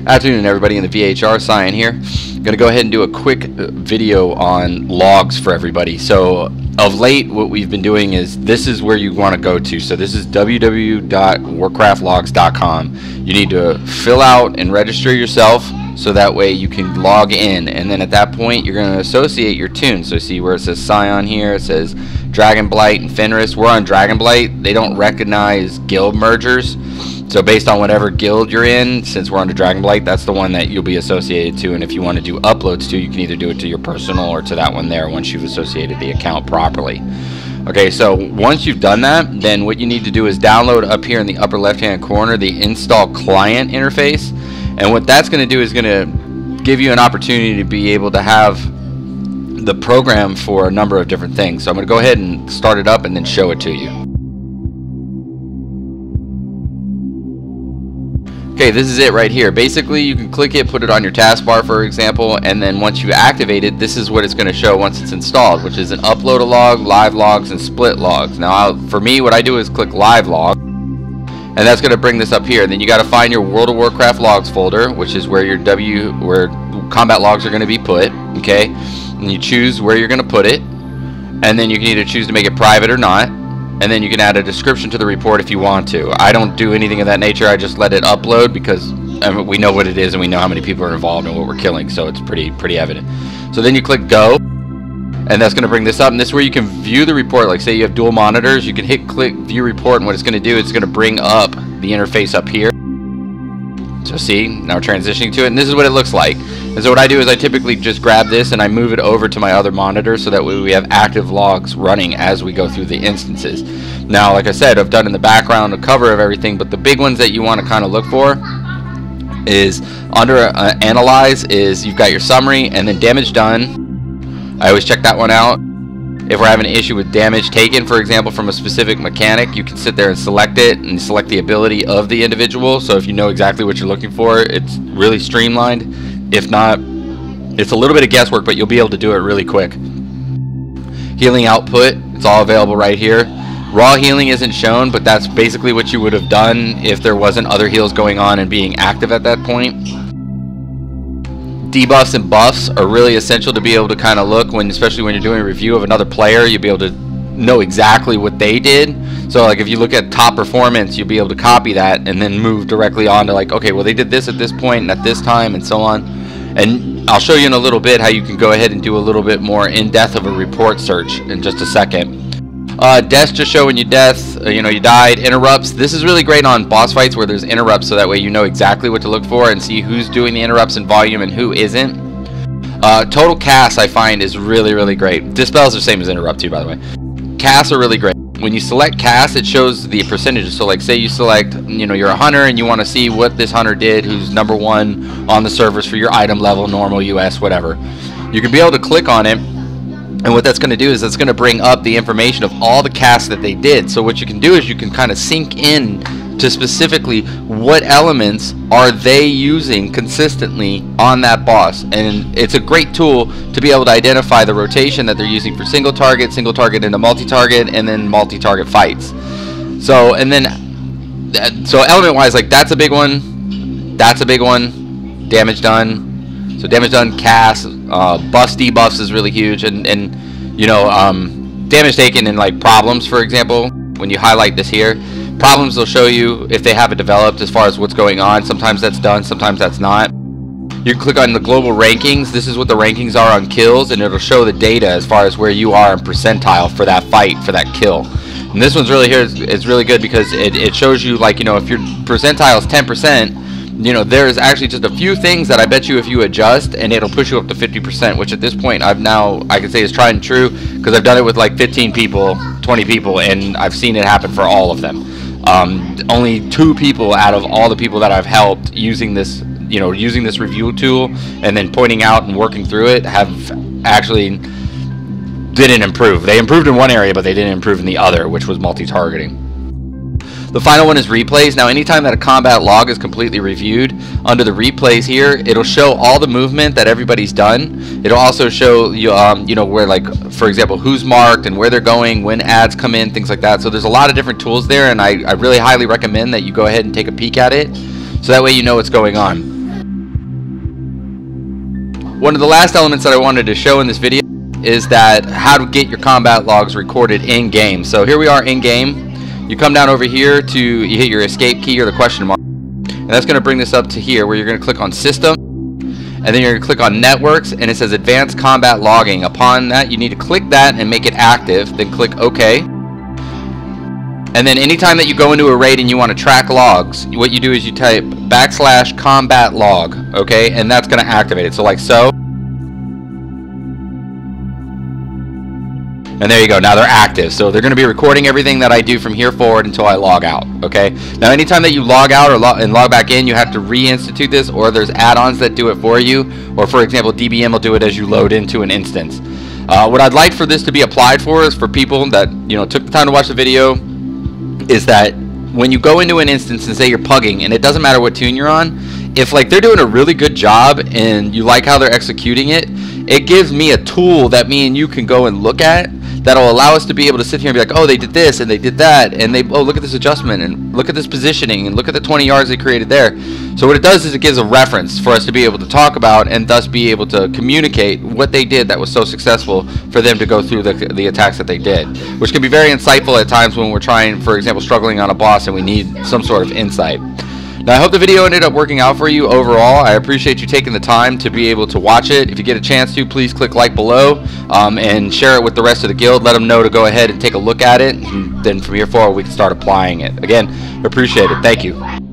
Afternoon, everybody. In the VHR, Cyan here. I'm going to go ahead and do a quick video on logs for everybody. So of late, what we've been doing is, this is where you want to go to. So this is www.warcraftlogs.com. You need to fill out and register yourself so that way you can log in, and then at that point you're going to associate your toons. So see where it says Scion here, it says Dragonblight and Fenris. We're on Dragonblight. They don't recognize guild mergers. So based on whatever guild you're in, since we're under Dragonblight, that's the one that you'll be associated to. And if you want to do uploads to, you can either do it to your personal or to that one there once you've associated the account properly. Okay, so once you've done that, then what you need to do is download up here in the upper left hand corner the install client interface. And what that's going to do is going to give you an opportunity to be able to have the program for a number of different things. So I'm going to go ahead and start it up and then show it to you. Okay, this is it right here. Basically, you can click it, put it on your taskbar, for example, and then once you activate it, this is what it's going to show once it's installed, which is an upload a log, live logs, and split logs. Now, for me, what I do is click live log, and that's going to bring this up here. And then you got to find your World of Warcraft logs folder, which is where your where combat logs are going to be put. Okay, and you choose where you're going to put it, and then you can either choose to make it private or not. And then you can add a description to the report if you want to. I don't do anything of that nature. I just let it upload because we know what it is and we know how many people are involved and what we're killing, so it's pretty evident. So then you click go, and that's going to bring this up, and this is where you can view the report. Like say you have dual monitors, you can click view report, and what it's going to do, it's going to bring up the interface up here. So see, now we're transitioning to it, and this is what it looks like. And so what I do is I typically just grab this and I move it over to my other monitor so that way we have active logs running as we go through the instances. Now, like I said, I've done in the background a cover of everything, but the big ones that you want to kind of look for is under Analyze is you've got your summary and then damage done. I always check that one out. If we're having an issue with damage taken, for example, from a specific mechanic, you can sit there and select it and select the ability of the individual. So if you know exactly what you're looking for, it's really streamlined. If not, it's a little bit of guesswork, but you'll be able to do it really quick. Healing output, it's all available right here. Raw healing isn't shown, but that's basically what you would have done if there wasn't other heals going on and being active at that point. Debuffs and buffs are really essential to be able to kind of look when, especially when you're doing a review of another player, you'll be able to know exactly what they did. So like if you look at top performance, you'll be able to copy that and then move directly on to like, okay, well they did this at this point and at this time and so on. And I'll show you in a little bit how you can go ahead and do a little bit more in-depth of a report search in just a second. Deaths just show when you you died. Interrupts, this is really great on boss fights where there's interrupts, so that way you know exactly what to look for and see who's doing the interrupts in volume and who isn't. Total casts I find is really great. Dispels are the same as interrupt too, by the way. Casts are really great. When you select cast, it shows the percentages. So like say you select, you're a hunter and you want to see what this hunter did, who's #1 on the servers for your item level, normal, US, whatever. You can be able to click on it, and what that's going to do is it's going to bring up the information of all the casts that they did. So what you can do is you can kind of sync in to specifically what elements are they using consistently on that boss, and it's a great tool to be able to identify the rotation that they're using for single target into multi-target, and then multi-target fights. So element wise, like that's a big one, damage done. So damage done, cast, buffs, debuffs is really huge, and damage taken in like problems, for example. When you highlight this here, problems will show you if they have it developed as far as what's going on. Sometimes that's done, sometimes that's not. You can click on the global rankings. This is what the rankings are on kills, and it'll show the data as far as where you are in percentile for that fight, for that kill. And this one's really here. It's really good because it shows you, like, if your percentile is 10%, there's actually just a few things that I bet you if you adjust, and it'll push you up to 50%, which at this point I can say is tried and true because I've done it with like 15 people, 20 people, and I've seen it happen for all of them. Only 2 people out of all the people that I've helped using this, using this review tool and then pointing out and working through it have actually didn't improve. They improved in one area, but they didn't improve in the other, which was multi-targeting. The final one is replays. Now, anytime that a combat log is completely reviewed, under the replays here, it'll show all the movement that everybody's done. It'll also show you, where, like, for example, who's marked and where they're going, when ads come in, things like that. So there's a lot of different tools there, and I really highly recommend that you go ahead and take a peek at it, so that way you know what's going on. One of the last elements that I wanted to show in this video is that how to get your combat logs recorded in game. So here we are in game. You come down over here to, you hit your escape key or the question mark, and that's going to bring this up to here where you're going to click on system, and then you're going to click on networks, and it says advanced combat logging. Upon that, you need to click that and make it active, then click OK. And then anytime that you go into a raid and you want to track logs, what you do is you type /combat log, okay, and that's going to activate it. So like so. And there you go, now they're active. So they're going to be recording everything that I do from here forward until I log out, okay? Now anytime that you log out or log back in, you have to reinstitute this, or there's add-ons that do it for you, or for example, DBM will do it as you load into an instance. What I'd like for this to be applied for is for people that, you know, took the time to watch the video, is that when you go into an instance and say you're pugging, and it doesn't matter what tune you're on, if like they're doing a really good job and you like how they're executing it, it gives me a tool that me and you can go and look at that'll allow us to be able to sit here and be like, oh, they did this and they did that, and they, oh, look at this adjustment and look at this positioning and look at the 20 yards they created there. So what it does is it gives a reference for us to be able to talk about and thus be able to communicate what they did that was so successful for them to go through the attacks that they did, which can be very insightful at times when we're trying, for example, struggling on a boss and we need some sort of insight. Now, I hope the video ended up working out for you overall. I appreciate you taking the time to be able to watch it. If you get a chance to, please click like below and share it with the rest of the guild. Let them know to go ahead and take a look at it, and then from here forward we can start applying it. Again, appreciate it. Thank you.